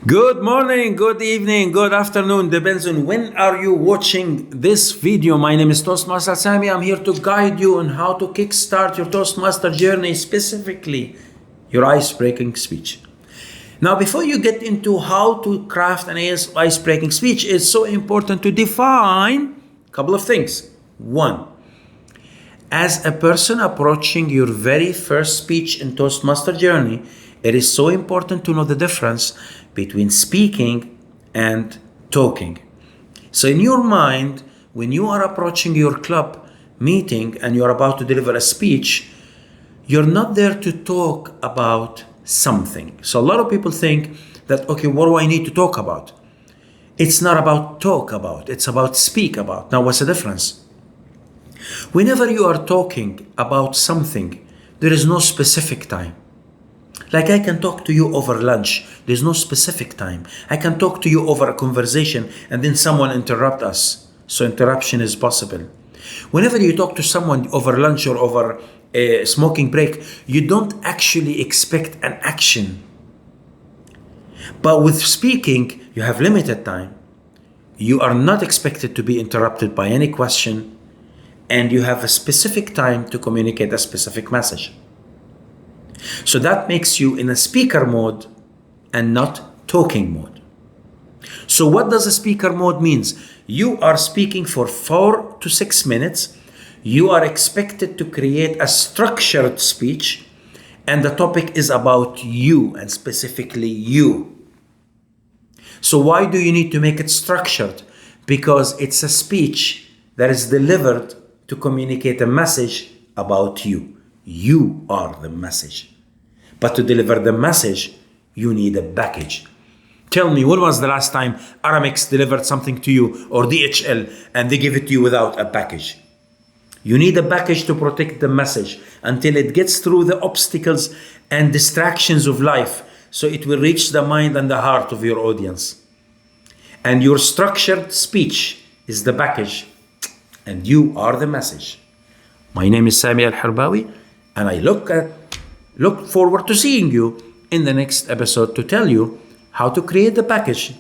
Good morning, good evening, good afternoon, depends on when are you watching this video. My name is Toastmaster Sami. I'm here to guide you on how to kickstart your Toastmaster journey, specifically your ice-breaking speech. Now, before you get into how to craft an ice-breaking speech, it's so important to define a couple of things. One, as a person approaching your very first speech in Toastmaster journey, it is so important to know the difference between speaking and talking. So in your mind, when you are approaching your club meeting and you're about to deliver a speech, you're not there to talk about something. So a lot of people think that, okay, what do I need to talk about? It's not about talk about, it's about speak about. Now, what's the difference? Whenever you are talking about something, there is no specific time. Like I can talk to you over lunch, there's no specific time. I can talk to you over a conversation and then someone interrupt us. So interruption is possible. Whenever you talk to someone over lunch or over a smoking break, you don't actually expect an action. But with speaking, you have limited time. You are not expected to be interrupted by any question, and you have a specific time to communicate a specific message. So that makes you in a speaker mode and not talking mode. So what does a speaker mode means? You are speaking for 4 to 6 minutes. You are expected to create a structured speech, and the topic is about you and specifically you. So why do you need to make it structured? Because it's a speech that is delivered to communicate a message about you. You are the message. But to deliver the message, you need a package. Tell me, when was the last time Aramex delivered something to you or DHL and they give it to you without a package? You need a package to protect the message until it gets through the obstacles and distractions of life, so it will reach the mind and the heart of your audience. And your structured speech is the package, and you are the message. My name is Sami Herbawi, and I look forward to seeing you in the next episode to tell you how to create the package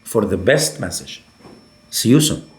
for the best message. See you soon.